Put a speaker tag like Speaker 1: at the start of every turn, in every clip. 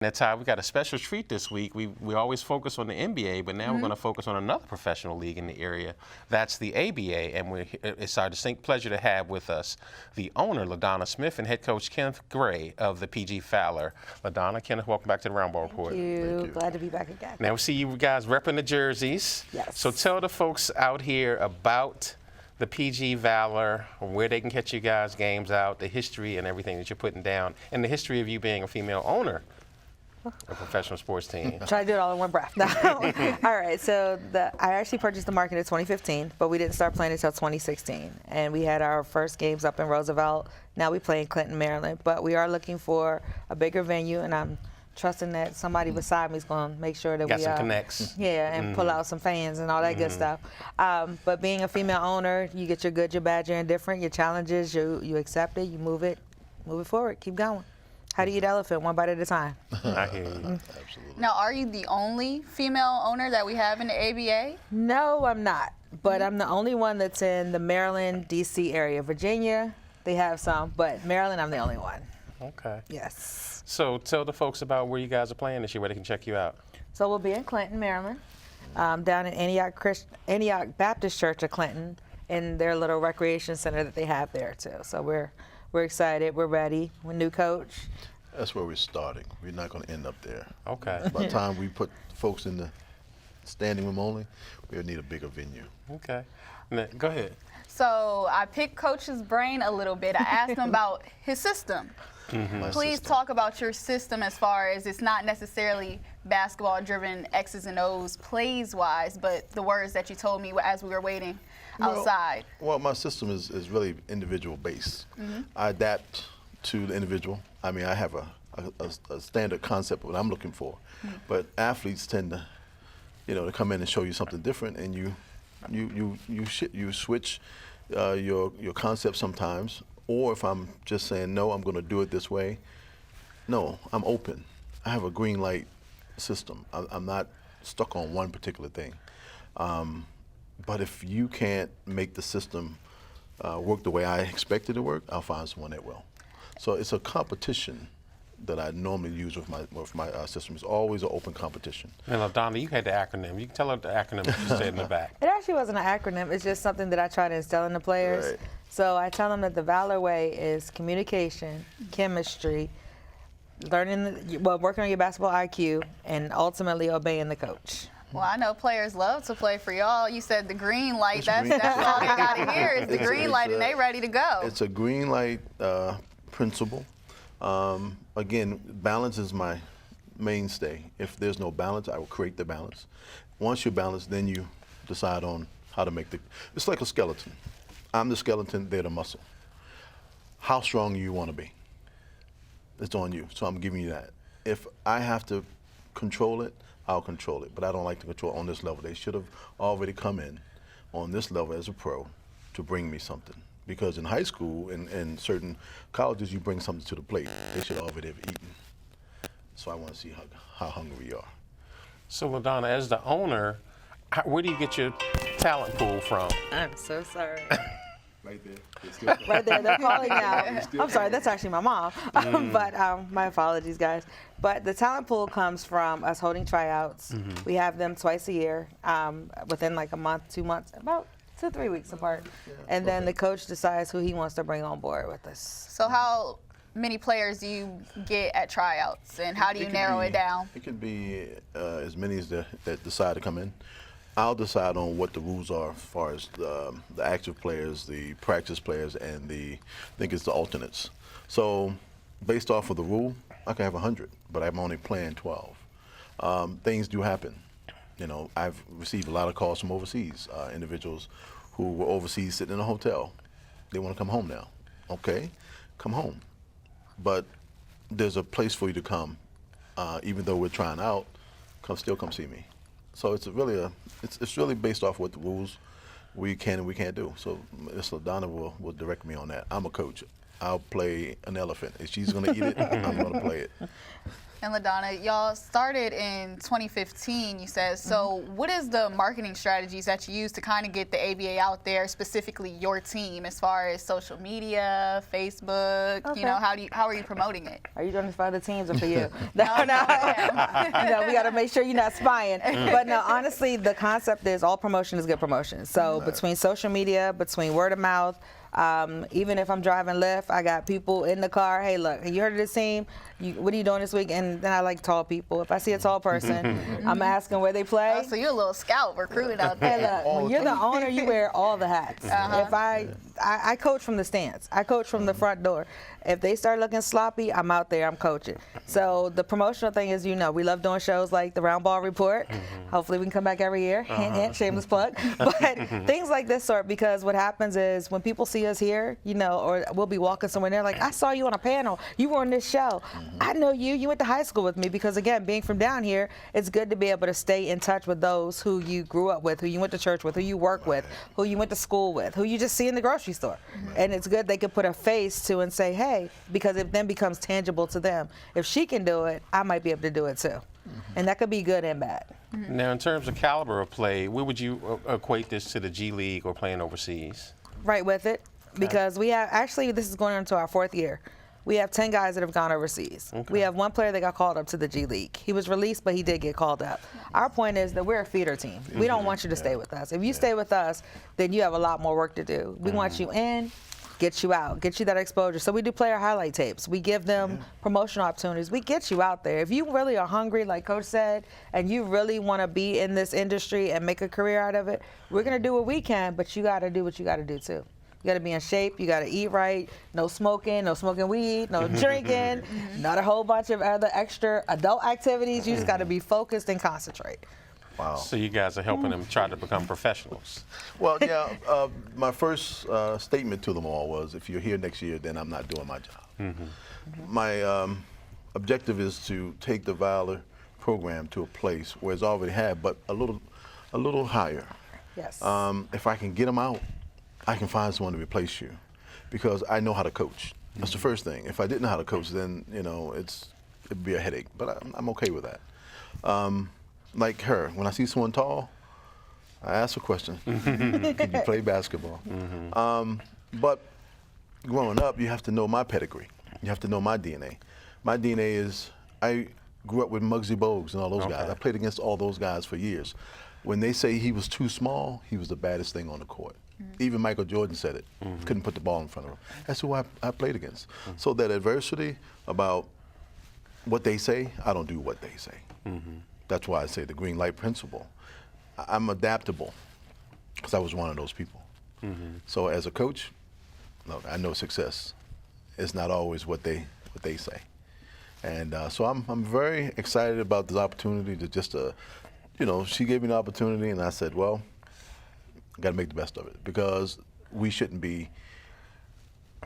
Speaker 1: That's how we got a special treat this week. We always focus on the NBA, but now we're going to focus on another professional league in the area. That's the ABA, and it's our distinct pleasure to have with us the owner, LaDonna Smith, and head coach Kenneth Gray of the PG Valor. LaDonna, Kenneth, welcome back to the Roundbal Report.
Speaker 2: Thank you. Glad to be back again.
Speaker 1: Now we see you guys repping the jerseys.
Speaker 2: Yes.
Speaker 1: So tell the folks out here about the PG Valor, where they can catch you guys games out, the history and everything that you're putting down, and the history of you being a female owner. A professional sports team.
Speaker 2: Try to do it all in one breath. No. All right, so I actually purchased the market in 2015, but we didn't start playing until 2016. And we had our first games up in Roosevelt. Now we play in Clinton, Maryland. But we are looking for a bigger venue, and I'm trusting that somebody beside me is going to make sure that
Speaker 1: Got some connects.
Speaker 2: Yeah, and pull out some fans and all that good stuff. But being a female owner, you get your good, your bad, your indifferent, your challenges, you accept it, you move it forward, keep going. How do you eat elephant? One bite at a time.
Speaker 1: I hear you.
Speaker 3: Absolutely. Now, are you the only female owner that we have in the ABA?
Speaker 2: No, I'm not. But I'm the only one that's in the Maryland, D.C. area. Virginia, they have some, but Maryland, I'm the only one.
Speaker 1: Okay.
Speaker 2: Yes.
Speaker 1: So tell the folks about where you guys are playing this year, where they can check you out.
Speaker 2: So we'll be in Clinton, Maryland, down in Antioch Baptist Church of Clinton, in their little recreation center that they have there too. So we're excited. We're ready. We're new coach.
Speaker 4: That's where we're starting. We're not going to end up there.
Speaker 1: Okay.
Speaker 4: By the time we put folks in the standing room only, we'll need a bigger venue.
Speaker 1: Okay. Now, go ahead.
Speaker 3: So I picked Coach's brain a little bit. I asked him about his system. Please talk about your system as far as it's not necessarily basketball-driven X's and O's plays-wise, but the words that you told me as we were waiting outside.
Speaker 4: Well, my system is really individual-based. I adapt to the individual. I mean, I have a standard concept of what I'm looking for, but athletes tend to, to come in and show you something different, and you switch your concept sometimes. Or if I'm just saying no, I'm going to do it this way. No, I'm open. I have a green light system. I'm not stuck on one particular thing. But if you can't make the system work the way I expect it to work, I'll find someone that will. So it's a competition that I normally use with my system. It's always an open competition.
Speaker 1: And LaDonna, you had the acronym. You can tell her the acronym that you said in the back.
Speaker 2: It actually wasn't an acronym. It's just something that I try to instill in the players.
Speaker 4: Right.
Speaker 2: So I tell them that the Valor way is communication, chemistry, working on your basketball IQ, and ultimately obeying the coach.
Speaker 3: Well, I know players love to play for y'all. You said the green light. That's all they got to hear is the green light, and they ready to go.
Speaker 4: It's a green light principle. Again, balance is my mainstay. If there's no balance, I will create the balance. Once you're balanced, then you decide on how to make it's like a skeleton. I'm the skeleton, they're the muscle. How strong you want to be, it's on you. So I'm giving you that. If I have to control it, I'll control it. But I don't like to control on this level. They should have already come in on this level as a pro to bring me something. Because in high school and certain colleges, you bring something to the plate. They should already have eaten. So I want to see how hungry you are.
Speaker 1: So LaDonna, as the owner, where do you get your talent pool from?
Speaker 2: I'm so sorry.
Speaker 4: Right there.
Speaker 2: Right there, they're calling now. I'm sorry, that's actually my mom. But my apologies, guys. But the talent pool comes from us holding tryouts. We have them twice a year, within like a month, 2 months, about 2 or 3 weeks apart. And then the coach decides who he wants to bring on board with us.
Speaker 3: So how many players do you get at tryouts, and how do you narrow it down?
Speaker 4: It could be as many as that decide to come in. I'll decide on what the rules are as far as the active players, the practice players, and I think it's the alternates. So based off of the rule, I can have 100, but I'm only playing 12. Things do happen. I've received a lot of calls from overseas, individuals who were overseas sitting in a hotel. They want to come home now. Okay, come home. But there's a place for you to come. Even though we're trying out, still come see me. So it's really based off what the rules we can and we can't do. So Ms. LaDonna will direct me on that. I'm a coach. I'll play an elephant. If she's going to eat it, I'm going to play it.
Speaker 3: And LaDonna, y'all started in 2015, you said. So what is the marketing strategies that you use to kind of get the ABA out there, specifically your team, as far as social media, Facebook?
Speaker 2: Okay.
Speaker 3: You know, how are you promoting it?
Speaker 2: Are you doing this for other teams or for you? No. You know, we got to make sure you're not spying. But no, honestly, the concept is all promotion is good promotion. So between social media, between word of mouth, even if I'm driving Lyft, I got people in the car. Hey, look, you heard of this team? What are you doing this week? And then I like tall people. If I see a tall person, I'm asking where they play.
Speaker 3: Oh, so you're a little scout recruited out there.
Speaker 2: Hey, look, when you're the owner, you wear all the hats. If I coach from the stands. I coach from the front door. If they start looking sloppy, I'm out there, I'm coaching. So the promotional thing is, you know, we love doing shows like the Roundbal Report. Hopefully we can come back every year. Hint, hint, shameless plug. But things like this sort, because what happens is when people see us here, you know, or we'll be walking somewhere and they're like, I saw you on a panel. You were on this show. I know you. You went to high school with me. Because again, being from down here, it's good to be able to stay in touch with those who you grew up with, who you went to church with, who you work with, who you went to school with, who you just see in the grocery store. And it's good they could put a face to and say, hey, because it then becomes tangible to them. If she can do it, I might be able to do it too. And that could be good and bad.
Speaker 1: Now, in terms of caliber of play, where would you equate this to the G League or playing overseas?
Speaker 2: Right with it, because we have, actually this is going into our 4th year. We have 10 guys that have gone overseas. We have one player that got called up to the G League. He was released, but he did get called up. Our point is that we're a feeder team. We don't want you to stay with us. If you stay with us, then you have a lot more work to do. We want you in, get you out, get you that exposure. So we do player highlight tapes. We give them promotional opportunities. We get you out there. If you really are hungry, like Coach said, and you really want to be in this industry and make a career out of it, we're going to do what we can, but you got to do what you got to do too. You got to be in shape. You got to eat right. No smoking weed, no drinking, not a whole bunch of other extra adult activities. You just got to be focused and concentrate.
Speaker 4: Wow.
Speaker 1: So you guys are helping them try to become professionals.
Speaker 4: Well, yeah, my first statement to them all was, if you're here next year, then I'm not doing my job. My objective is to take the Valor program to a place where it's already had, but a little higher.
Speaker 2: Yes.
Speaker 4: If I can get them out, I can find someone to replace you, because I know how to coach. That's the first thing. If I didn't know how to coach, then you know it'd be a headache. But I'm okay with that. Like her, when I see someone tall, I ask a question. Can you play basketball? But growing up, you have to know my pedigree. You have to know my DNA. My DNA is, I grew up with Muggsy Bogues and all those guys. I played against all those guys for years. When they say he was too small, he was the baddest thing on the court. Even Michael Jordan said it. Couldn't put the ball in front of him. That's who I played against. So that adversity about what they say, I don't do what they say. That's why I say the green light principle. I'm adaptable, because I was one of those people. So as a coach, look, I know success is not always what they say. And so I'm very excited about this opportunity to just, you know, she gave me the opportunity, and I said, well, I got to make the best of it, because we shouldn't be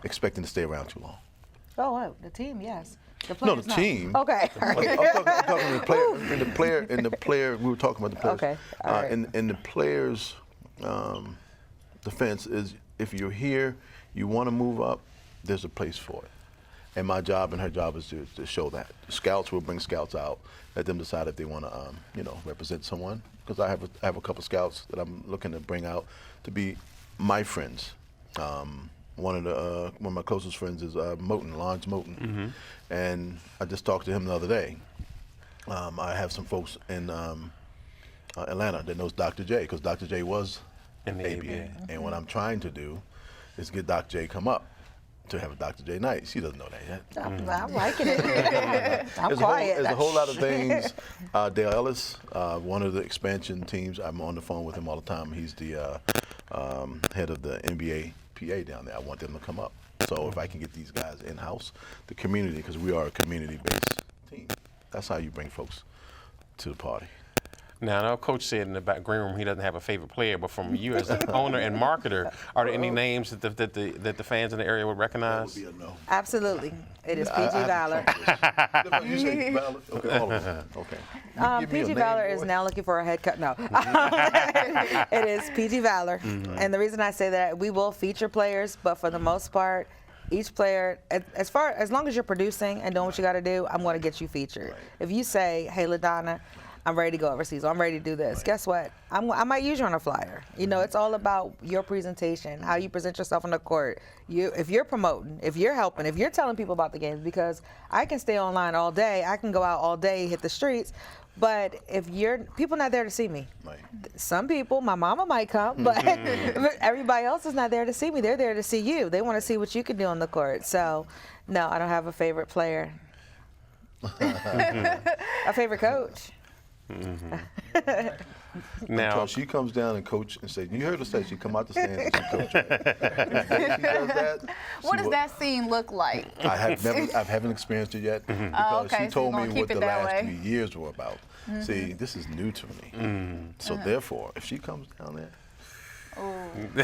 Speaker 4: expecting to stay around too long.
Speaker 2: Oh, wow, the team, yes. The
Speaker 4: No,
Speaker 2: players,
Speaker 4: the team.
Speaker 2: Okay.
Speaker 4: I'm talking the player, in the player. We were talking about the players.
Speaker 2: Okay. All right.
Speaker 4: In the players' defense is, if you're here, you want to move up, there's a place for it. And my job and her job is to show that. Scouts will bring scouts out, let them decide if they want to, you know, represent someone. Because I have a couple scouts that I'm looking to bring out to be my friends. One of my closest friends is Moten, Lawrence Moten, and I just talked to him the other day. I have some folks in Atlanta that knows Dr. J, because Dr. J was
Speaker 1: In the ABA.
Speaker 4: And what I'm trying to do is get Dr. J come up to have a Dr. J night. She doesn't know that yet.
Speaker 2: I'm liking it. I'm quiet.
Speaker 4: There's a whole lot of things. Dale Ellis, one of the expansion teams, I'm on the phone with him all the time. He's the head of the NBA PA down there. I want them to come up. So if I can get these guys in-house, the community, because we are a community-based team, that's how you bring folks to the party.
Speaker 1: Now, I know Coach said in the back green room he doesn't have a favorite player, but from you as the owner and marketer, are there any names that the fans in the area would recognize?
Speaker 4: That would be a no.
Speaker 2: Absolutely. It is PG Valor.
Speaker 4: You say Valor? Okay, all of them. Okay. Give me a
Speaker 2: PG
Speaker 4: name,
Speaker 2: Valor is
Speaker 4: boy.
Speaker 2: now looking for a head coach. No. It is PG Valor. And the reason I say that, we will feature players, but for the most part, each player, as long as you're producing and doing what you got to do, I'm going to get you featured.
Speaker 4: Right.
Speaker 2: If you say, hey, LaDonna, I'm ready to go overseas, or I'm ready to do this, guess what? I might use you on a flyer. You know, it's all about your presentation, how you present yourself on the court. If you're promoting, if you're helping, if you're telling people about the games, because I can stay online all day, I can go out all day, hit the streets, but if people not there to see me.
Speaker 4: Right.
Speaker 2: Some people, my mama might come, but everybody else is not there to see me. They're there to see you. They want to see what you can do on the court. So, no, I don't have a favorite player. A favorite coach.
Speaker 1: Now
Speaker 4: Until she comes down and coach and say, you heard her say she come out the stands and she coach. Right? She does that.
Speaker 3: What does that scene look like?
Speaker 4: I haven't experienced it yet because
Speaker 3: okay,
Speaker 4: she
Speaker 3: so
Speaker 4: told
Speaker 3: you're
Speaker 4: me
Speaker 3: gonna
Speaker 4: what
Speaker 3: keep
Speaker 4: the
Speaker 3: it that
Speaker 4: last
Speaker 3: way.
Speaker 4: 3 years were about. See, this is new to me. So therefore, if she comes down there,
Speaker 2: Let me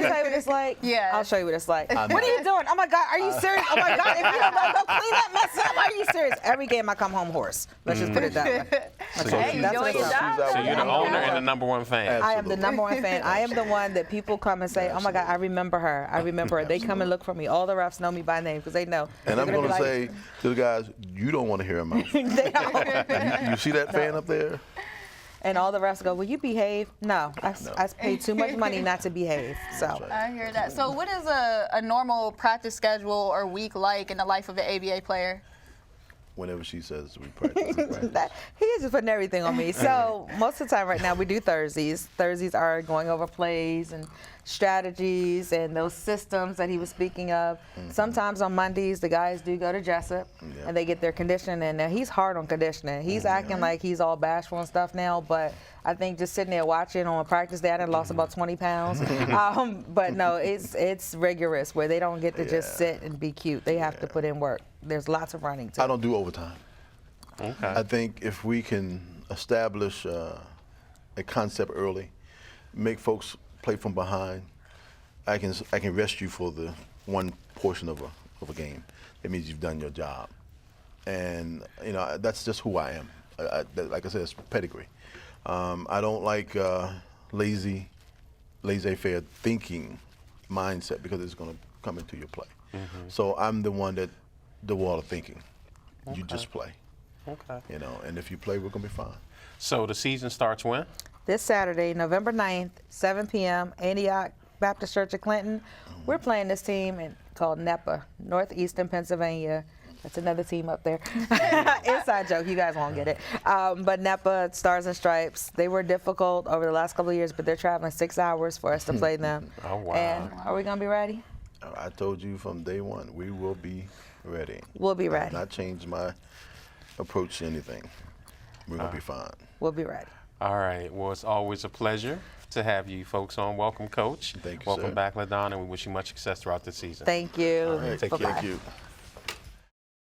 Speaker 2: tell you what it's like.
Speaker 3: Yeah.
Speaker 2: I'll show you what it's like.
Speaker 4: I'm
Speaker 2: What are you doing? Oh my God, are you serious? Oh my God, if you don't go clean that mess up, are you serious? Every game I come home hoarse. Let's just put it that way.
Speaker 3: Hey,
Speaker 2: That's
Speaker 3: doing
Speaker 2: what
Speaker 3: your
Speaker 2: it's
Speaker 3: job.
Speaker 2: like.
Speaker 1: so you're the owner and the #1 fan.
Speaker 2: I am the
Speaker 4: Absolutely.
Speaker 2: #1 fan. I am the one that people come and say, oh my God, I remember her. I remember her. They come and look for me. All the refs know me by name because they know.
Speaker 4: and
Speaker 2: They're
Speaker 4: I'm
Speaker 2: gonna
Speaker 4: going to
Speaker 2: be
Speaker 4: say to the guys, you don't want to hear him out.
Speaker 2: they don't.
Speaker 4: You see that fan up there?
Speaker 2: And all the refs go, will you behave? No, I paid too much money not to behave. So.
Speaker 3: I hear that. So what is a normal practice schedule or week like in the life of an ABA player?
Speaker 4: Whenever she says we practice.
Speaker 2: He is just putting everything on me. So most of the time right now we do Thursdays. Thursdays are going over plays and strategies and those systems that he was speaking of. Sometimes on Mondays the guys do go to Jessup and they get their conditioning in. Now he's hard on conditioning. He's acting like he's all bashful and stuff now, but I think just sitting there watching on a practice day, I done lost about 20 pounds. But no, it's rigorous where they don't get to just sit and be cute. They have to put in work. There's lots of running too.
Speaker 4: I don't do overtime.
Speaker 1: Okay.
Speaker 4: I think if we can establish a concept early, make folks play from behind, I can rest you for the one portion of a game. It means you've done your job, and you know that's just who I am. Like I said, it's pedigree. I don't like laissez-faire thinking mindset because it's going to come into your play. So I'm the one that the wall of thinking. You just play.
Speaker 1: Okay.
Speaker 4: You know, and if you play, we're going to be fine.
Speaker 1: So the season starts when?
Speaker 2: This Saturday, November 9th, 7 p.m., Antioch Baptist Church of Clinton. We're playing this team called NEPA, Northeastern Pennsylvania. That's another team up there. Inside joke, you guys won't get it. But NEPA, Stars and Stripes, they were difficult over the last couple of years, but they're traveling 6 hours for us to play them.
Speaker 1: Oh, wow.
Speaker 2: And are we going to be ready?
Speaker 4: I told you from day one, we will be ready.
Speaker 2: We'll be ready.
Speaker 4: Not change my approach to anything. We're going to be fine.
Speaker 2: We'll be ready.
Speaker 1: All right. Well, it's always a pleasure to have you folks on. Welcome, Coach.
Speaker 4: Thank you,
Speaker 1: Welcome
Speaker 4: sir.
Speaker 1: back, LaDonna, and we wish you much success throughout the season.
Speaker 2: Thank you.
Speaker 4: All right,
Speaker 2: Bye-bye.
Speaker 4: thank you.